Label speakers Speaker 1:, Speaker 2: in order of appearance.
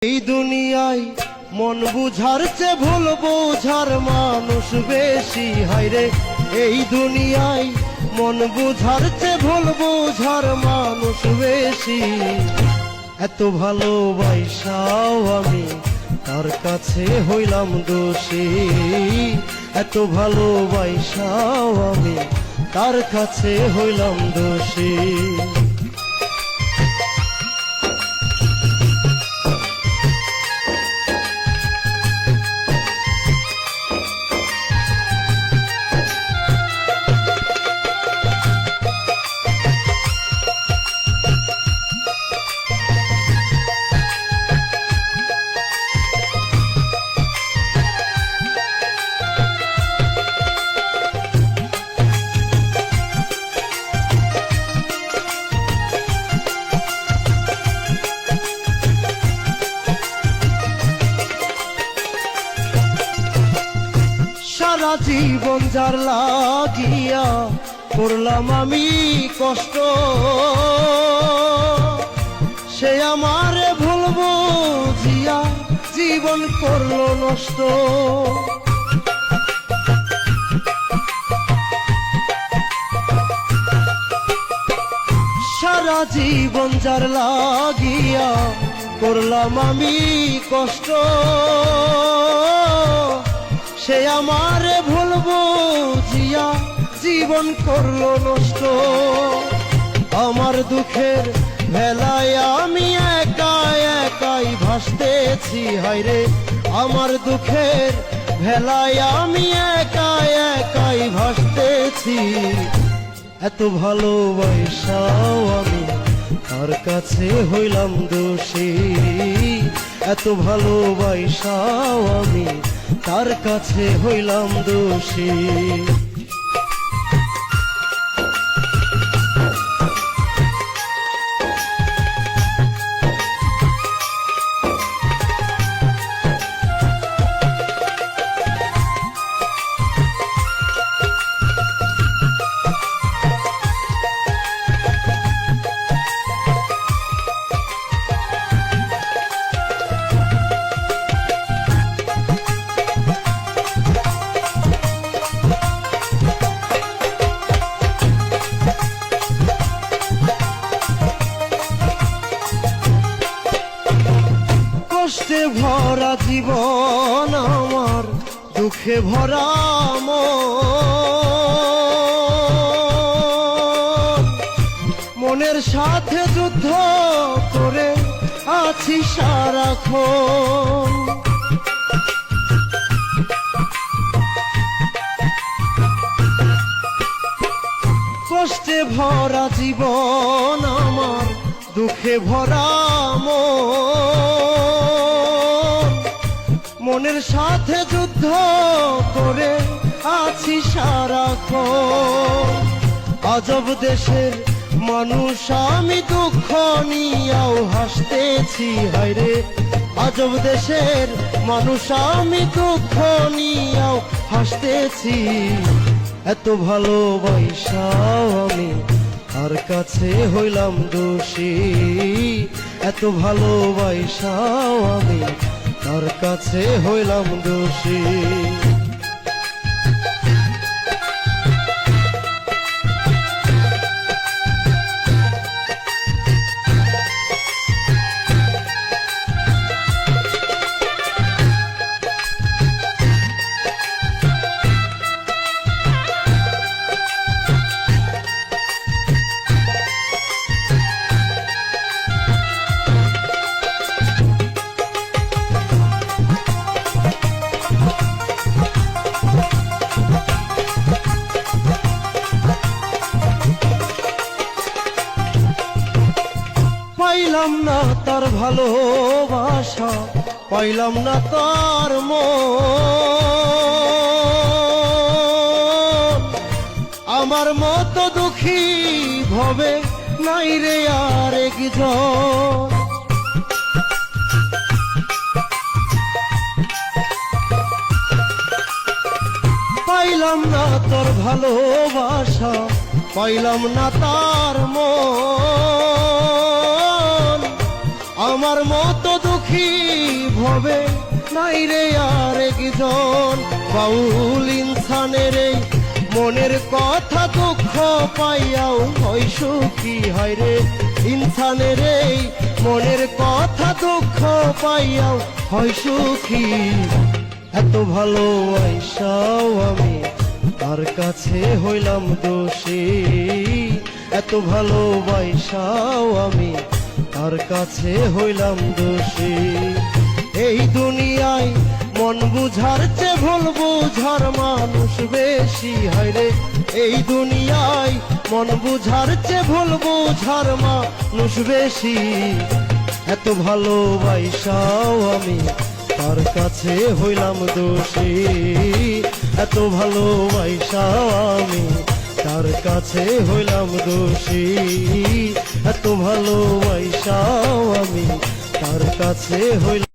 Speaker 1: এই দুনিয়ায় মন বুঝার চেয়ে ভুল বোঝার মানুষ বেশি, হায়রে এই দুনিয়ায় মন বুঝার চেয়ে ভুল বোঝার মানুষ বেশি। এত ভালোবাসাও আমি তার কাছে হইলাম দোষী, এত ভালোবাসাও আমি তার কাছে হইলাম দোষী। সারা জীবন যার লাগিয়া করলাম আমি কষ্ট, সে আমারে ভুল বুঝিয়া জীবন করলো নষ্ট। সারা জীবন যার লাগিয়া করলাম আমি কষ্ট, সে আমারে ভুল বুঝিয়া জীবন করলো নষ্ট। আমার দুঃখের ভেলায় আমি একা একাই ভাসতেছি, হায়রে আমার দুঃখের ভেলায় আমি একা একাই ভাসতেছি। এত ভালোবাসাও আমি তার কাছে হইলাম দোষী, এত ভালোবাসাও আমি তার কাছে হইলাম দোষী। কষ্টে ভরা জীবন আমার, দুঃখে ভরা মনের সাথে যুদ্ধ করে আছি সারাক্ষণ। কষ্টে ভরা জীবন আমার, দুঃখে ভরা মনের সাথে যুদ্ধ করে আছি সারাক্ষণ। আজব দেশের মানুষ আমি, দুঃখ নিয়াও হাসতেছি, হায়রে আজব দেশের মানুষ আমি, দুঃখ নিয়াও হাসতেছি। এত ভালোবাসাও আমি তার কাছে হইলাম দোষী, এত ভালোবাসাও আমি তার কাছে হইলাম দোষী। পাইলাম না তার ভালোবাসা, পাইলাম না তার মন, আমার মতো দুঃখী ভবে নাই রে আর একজন। পাইলাম না তোর ভালোবাসা, পাইলাম না তার মন, আমার মতো দুঃখী ভবে নাই রে আর একজন। বাউল ইনসানের এই মনের কথা দুঃখ পাইয়াও হয় সুখী, হয় রে ইনসানের এই মনের কথা দুঃখ পাইয়াও হয় সুখী। এত ভালোবাসাও আমি তার কাছে হইলাম দোষী, এত ভালোবাসাও আমি তার কাছে হইলাম দোষী। এই দুনিয়ায় মন বুঝার চেয়ে ভুল বুঝার মানুষ বেশি, হয় রে এই দুনিয়ায় মন বুঝার চেয়ে ভুল বুঝার মানুষ বেশি। এত ভালোবাসাও আমি তার কাছে হইলাম দোষী, এত ভালোবাসাও আমি তার কাছে হইলাম দোষী, এত ভালোবাসাও আমি তার কাছে হইলাম।